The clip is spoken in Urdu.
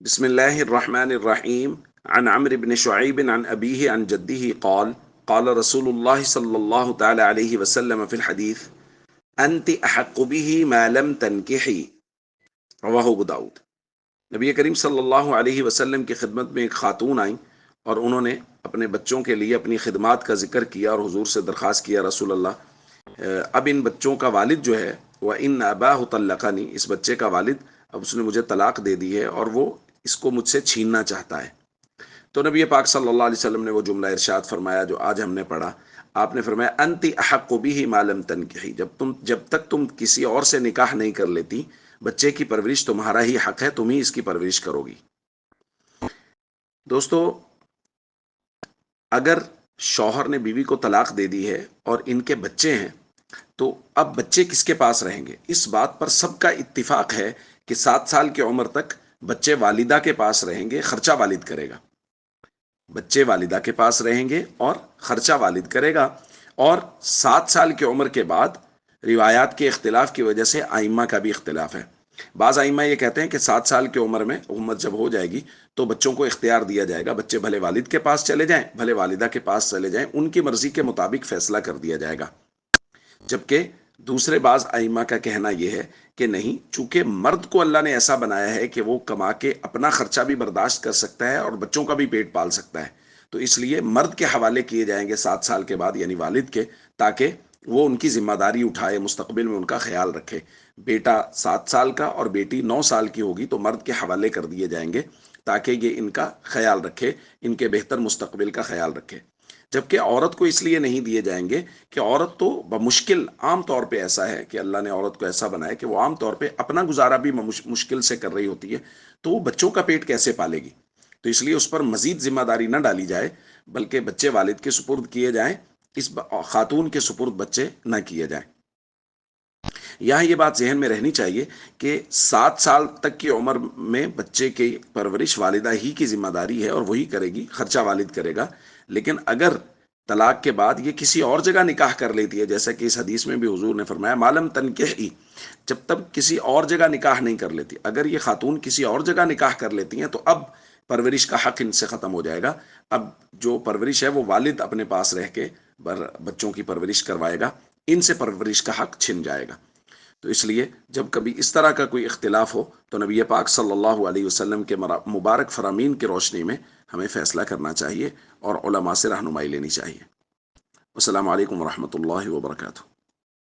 بسم الله الرحمن الرحيم. عن عمرو بن شعيب عن أبيه عن جده قال قال رسول الله صلى الله تعالى عليه وسلم في الحديث: أنت أحق به ما لم تنكحي. رواہ ابو داؤد۔ نبی کریم صلی اللہ علیہ وسلم کی خدمت میں ایک خاتون آئیں اور انہوں نے اپنے بچوں کے لیے اپنی خدمات کا ذکر کیا اور حضور سے درخواست کیا، رسول اللہ اب ان بچوں کا والد جو ہے وہ ان اباہ طلقنی، اس بچے کا والد اب اس نے مجھے طلاق دے دی ہے اور وہ اس کو مجھ سے چھیننا چاہتا ہے۔ تو نبی پاک صلی اللہ علیہ وسلم نے وہ جملہ ارشاد فرمایا جو آج ہم نے پڑھا۔ آپ نے فرمایا انتی احق به ما لم تنکحی، جب تک تم کسی اور سے نکاح نہیں کر لیتی، بچے کی پرورش تمہارا ہی حق ہے، تم ہی اس کی پرورش کرو گی۔ دوستو، اگر شوہر نے بیوی کو طلاق دے دی ہے اور ان کے بچے ہیں تو اب بچے کس کے پاس رہیں گے؟ اس بات پر سب کا اتفاق ہے کہ 7 سال کی عمر تک بچے والدہ کے پاس رہیں گے، خرچہ والد کرے گا۔ بچے والدہ کے پاس رہیں گے اور خرچہ والد کرے گا۔ اور 7 سال کی عمر کے بعد روایات کے اختلاف کی وجہ سے ائمہ کا بھی اختلاف ہے۔ بعض ائمہ یہ کہتے ہیں کہ 7 سال کی عمر میں عمر جب ہو جائے گی تو بچوں کو اختیار دیا جائے گا، بچے بھلے والد کے پاس چلے جائیں بھلے والدہ کے پاس چلے جائیں، ان کی مرضی کے مطابق فیصلہ کر دیا جائے گا۔ جبکہ دوسرے بعض ائمہ کا کہنا یہ ہے کہ نہیں، چونکہ مرد کو اللہ نے ایسا بنایا ہے کہ وہ کما کے اپنا خرچہ بھی برداشت کر سکتا ہے اور بچوں کا بھی پیٹ پال سکتا ہے، تو اس لیے مرد کے حوالے کیے جائیں گے 7 سال کے بعد، یعنی والد کے، تاکہ وہ ان کی ذمہ داری اٹھائے، مستقبل میں ان کا خیال رکھے۔ بیٹا 7 سال کا اور بیٹی 9 سال کی ہوگی تو مرد کے حوالے کر دیے جائیں گے تاکہ یہ ان کا خیال رکھے، ان کے بہتر مستقبل کا خیال رکھے۔ جبکہ عورت کو اس لیے نہیں دیے جائیں گے کہ عورت تو بمشکل، عام طور پہ ایسا ہے کہ اللہ نے عورت کو ایسا بنایا کہ وہ عام طور پہ اپنا گزارا بھی مشکل سے کر رہی ہوتی ہے، تو وہ بچوں کا پیٹ کیسے پالے گی؟ تو اس لیے اس پر مزید ذمہ داری نہ ڈالی جائے، بلکہ بچے والد کے سپرد کیے جائیں، اس خاتون کے سپرد بچے نہ کیے جائیں۔ یہاں یہ بات ذہن میں رہنی چاہیے کہ 7 سال تک کی عمر میں بچے کی پرورش والدہ ہی کی ذمہ داری ہے اور وہی کرے گی، خرچہ والد کرے گا۔ لیکن اگر طلاق کے بعد یہ کسی اور جگہ نکاح کر لیتی ہے، جیسا کہ اس حدیث میں بھی حضور نے فرمایا معلم تنکحی، جب تک کسی اور جگہ نکاح نہیں کر لیتی، اگر یہ خاتون کسی اور جگہ نکاح کر لیتی ہیں تو اب پرورش کا حق ان سے ختم ہو جائے گا۔ اب جو پرورش ہے وہ والد اپنے پاس رہ کے بچوں کی پرورش کروائے گا، ان سے پرورش کا حق چھن جائے گا۔ تو اس لیے جب کبھی اس طرح کا کوئی اختلاف ہو تو نبی پاک صلی اللہ علیہ وسلم کے مبارک فرامین کی روشنی میں ہمیں فیصلہ کرنا چاہیے اور علماء سے رہنمائی لینی چاہیے۔ السلام علیکم ورحمۃ اللہ وبرکاتہ۔